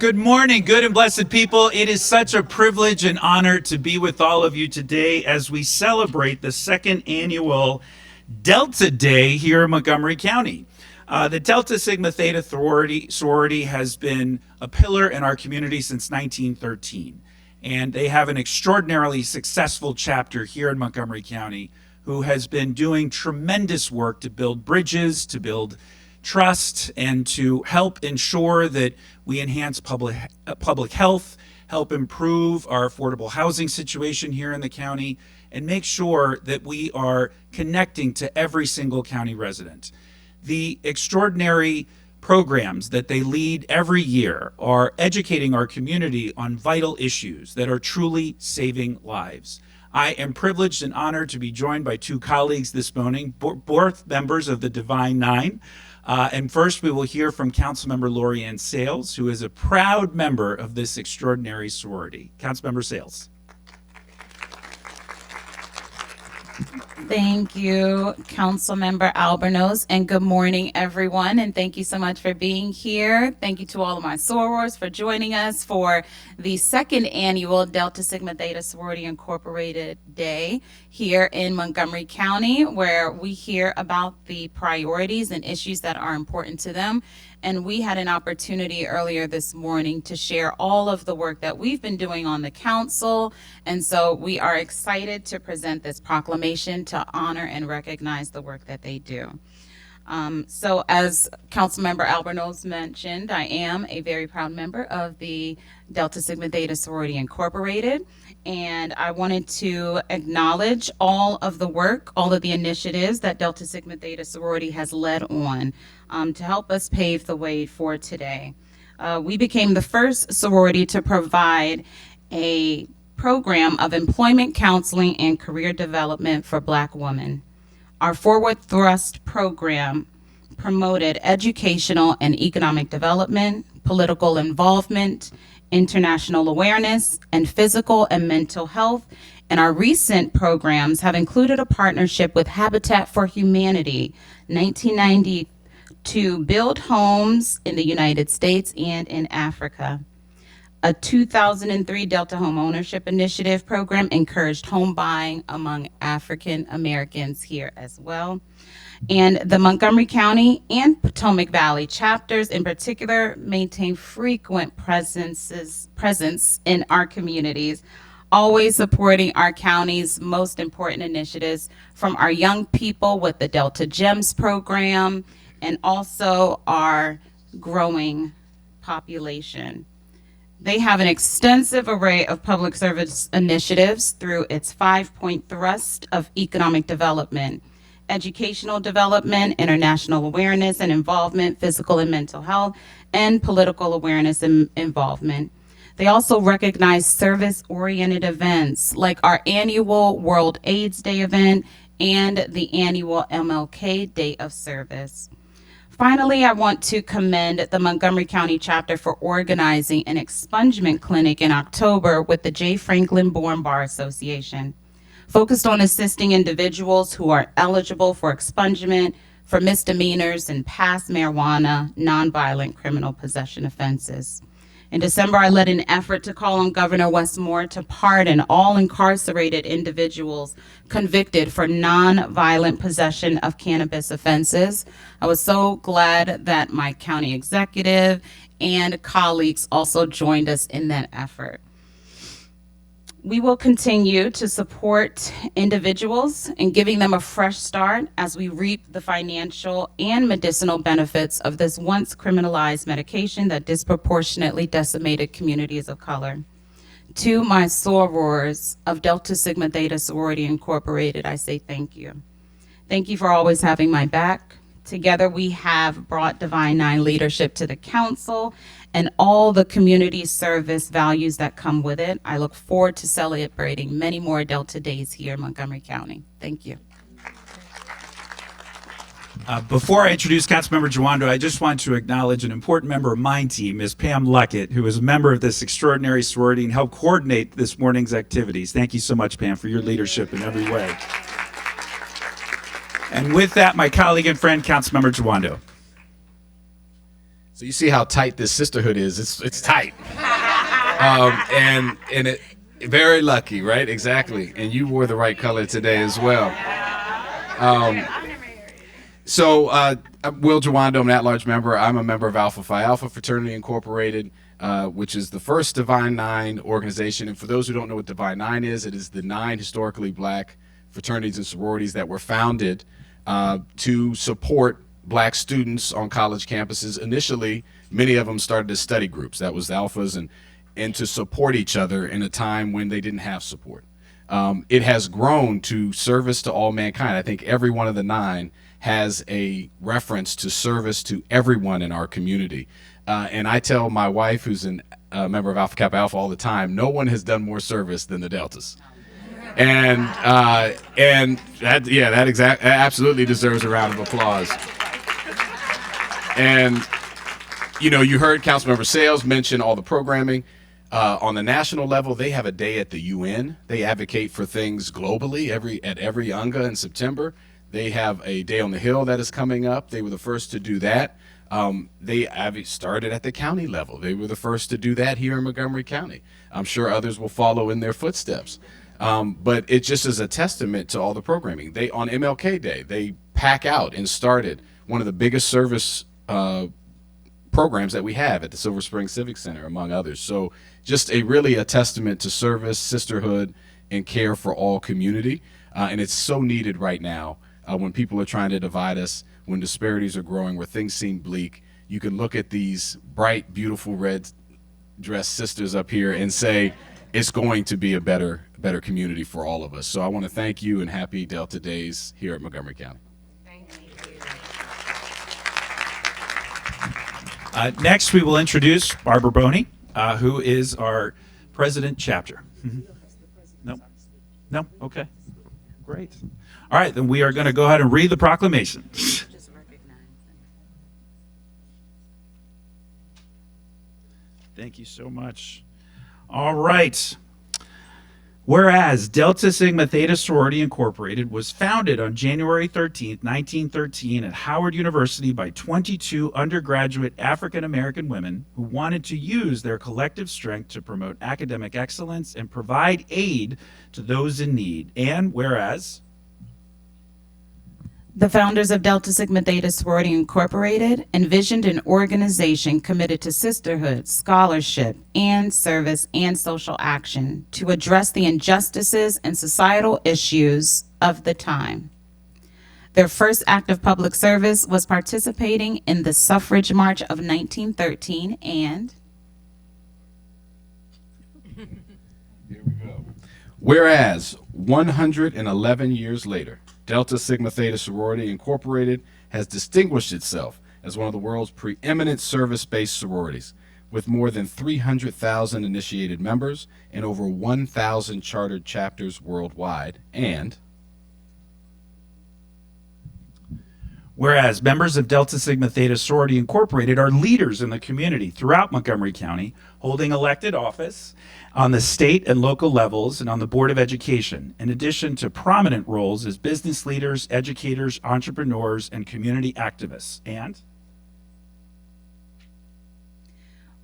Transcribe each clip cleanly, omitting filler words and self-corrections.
Good morning, good and blessed people. It is such a privilege and honor to be with all of you today as we celebrate the second annual Delta Day here in Montgomery County. The Delta Sigma Theta sorority has been a pillar in our community since 1913, and they have an extraordinarily successful chapter here in Montgomery County who has been doing tremendous work to build bridges, to build trust, and to help ensure that we enhance public health, help improve our affordable housing situation here in the county, and make sure that we are connecting to every single county resident. The extraordinary programs that they lead every year are educating our community on vital issues that are truly saving lives. I am privileged and honored to be joined by two colleagues this morning, both members of the Divine Nine. And first, we will hear from Councilmember Laurie-Anne Sayles, who is a proud member of this extraordinary sorority. Councilmember Sayles. Thank you, Councilmember Albornoz, and good morning, everyone, and thank you so much for being here. Thank you to all of my sorors for joining us for the second annual Delta Sigma Theta Sorority Incorporated Day here in Montgomery County, where we hear about the priorities and issues that are important to them. And we had an opportunity earlier this morning to share all of the work that we've been doing on the council. And so we are excited to present this proclamation to honor and recognize the work that they do. So as Councilmember Albornoz mentioned, I am a very proud member of the Delta Sigma Theta Sorority Incorporated. And I wanted to acknowledge all of the work, all of the initiatives that Delta Sigma Theta Sorority has led on to help us pave the way for today. We became the first sorority to provide a program of employment counseling and career development for Black women. Our Forward Thrust program promoted educational and economic development, political involvement, international awareness, and physical and mental health. And our recent programs have included a partnership with Habitat for Humanity, 1990, to build homes in the United States and in Africa. A 2003 Delta Home Ownership Initiative program encouraged home buying among African Americans here as well. And the Montgomery County and Potomac Valley chapters in particular maintain frequent presence in our communities, always supporting our county's most important initiatives, from our young people with the Delta GEMS program and also our growing population. They have an extensive array of public service initiatives through its 5-point thrust of economic development, educational development, international awareness and involvement, physical and mental health, and political awareness and involvement. They also recognize service-oriented events like our annual World AIDS Day event and the annual MLK Day of Service. Finally, I want to commend the Montgomery County chapter for organizing an expungement clinic in October with the J. Franklin Bourne Bar Association, focused on assisting individuals who are eligible for expungement for misdemeanors and past marijuana, nonviolent criminal possession offenses. In December, I led an effort to call on Governor Wes Moore to pardon all incarcerated individuals convicted for nonviolent possession of cannabis offenses. I was so glad that my county executive and colleagues also joined us in that effort. We will continue to support individuals in giving them a fresh start as we reap the financial and medicinal benefits of this once criminalized medication that disproportionately decimated communities of color. To my sorors of Delta Sigma Theta Sorority Incorporated, I say thank you. Thank you for always having my back. Together, we have brought Divine Nine leadership to the council and all the community service values that come with it. I look forward to celebrating many more Delta Days here in Montgomery County. Thank you. Before I introduce Councilmember Jawando, I just want to acknowledge an important member of my team, Ms. Pam Luckett, who is a member of this extraordinary sorority and helped coordinate this morning's activities. Thank you so much, Pam, for your leadership in every way. And with that, my colleague and friend, Councilmember Jawando. So you see how tight this sisterhood is. It's tight. And it very lucky, right? Exactly. And you wore the right color today as well. I'm Will Jawando. I'm an at-large member. I'm a member of Alpha Phi Alpha Fraternity Incorporated, which is the first Divine Nine organization. And for those who don't know what Divine Nine is, it is the 9 historically black fraternities and sororities that were founded to support black students on college campuses. Initially, many of them started as study groups. That was the Alphas, and to support each other in a time when they didn't have support. It has grown to service to all mankind. I think every one of the 9 has a reference to service to everyone in our community. And I tell my wife, who's a member of Alpha Kappa Alpha, all the time, no one has done more service than the Deltas. And that absolutely deserves a round of applause. And you heard Councilmember Sayles mention all the programming. On the national level, they have a day at the UN. They advocate for things globally at every UNGA in September. They have a day on the Hill that is coming up. They were the first to do that. They started at the county level. They were the first to do that here in Montgomery County. I'm sure others will follow in their footsteps. But it just is a testament to all the programming. On MLK Day, they pack out and started one of the biggest service programs that we have at the Silver Spring Civic Center, among others. So just really a testament to service, sisterhood, and care for all community. And it's so needed right now when people are trying to divide us, when disparities are growing, where things seem bleak. You can look at these bright, beautiful red dressed sisters up here and say, it's going to be a better community for all of us. So I want to thank you and happy Delta Days here at Montgomery County. Next, we will introduce Barbara Boney, who is our president chapter. No? Okay. Great. All right, then we are going to go ahead and read the proclamation. Thank you so much. All right. Whereas Delta Sigma Theta Sorority Incorporated was founded on January 13th, 1913 at Howard University by 22 undergraduate African-American women who wanted to use their collective strength to promote academic excellence and provide aid to those in need. And whereas the founders of Delta Sigma Theta Sorority Incorporated envisioned an organization committed to sisterhood, scholarship, and service and social action to address the injustices and societal issues of the time. Their first act of public service was participating in the suffrage march of 1913 and Here we go. Whereas 111 years later, Delta Sigma Theta Sorority Incorporated has distinguished itself as one of the world's preeminent service-based sororities, with more than 300,000 initiated members and over 1,000 chartered chapters worldwide. And whereas members of Delta Sigma Theta Sorority Incorporated are leaders in the community throughout Montgomery County, holding elected office on the state and local levels and on the Board of Education, in addition to prominent roles as business leaders, educators, entrepreneurs, and community activists. And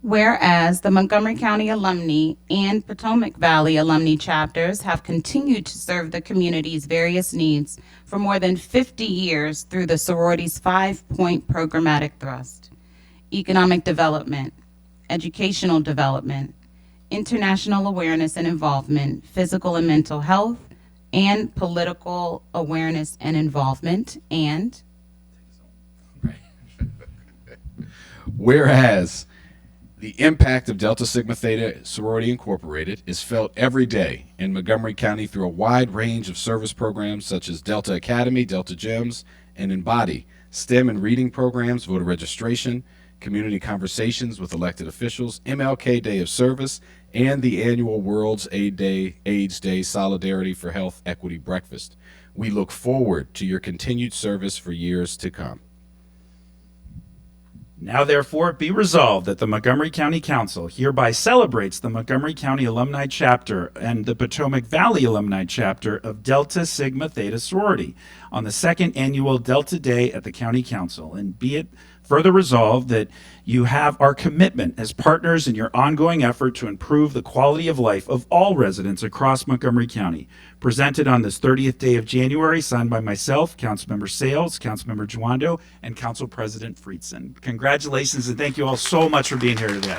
whereas the Montgomery County Alumni and Potomac Valley Alumni chapters have continued to serve the community's various needs for more than 50 years through the sorority's 5-point programmatic thrust: economic development, educational development, international awareness and involvement, physical and mental health, and political awareness and involvement. And whereas the impact of Delta Sigma Theta Sorority Incorporated is felt every day in Montgomery County through a wide range of service programs such as Delta Academy, Delta Gems, and Embody, STEM and reading programs, voter registration, community conversations with elected officials, MLK Day of Service, and the annual World's AIDS Day Solidarity for Health Equity Breakfast. We look forward to your continued service for years to come. now therefore be resolved that the Montgomery County Council hereby celebrates the Montgomery County Alumni Chapter and the Potomac Valley Alumni Chapter of Delta Sigma Theta Sorority on the second annual Delta Day at the County Council, and be it Further resolved that you have our commitment as partners in your ongoing effort to improve the quality of life of all residents across Montgomery County. Presented on this 30th day of January, signed by myself, Councilmember Sayles, Councilmember Jawando, and Council President Friedson. Congratulations, and thank you all so much for being here today.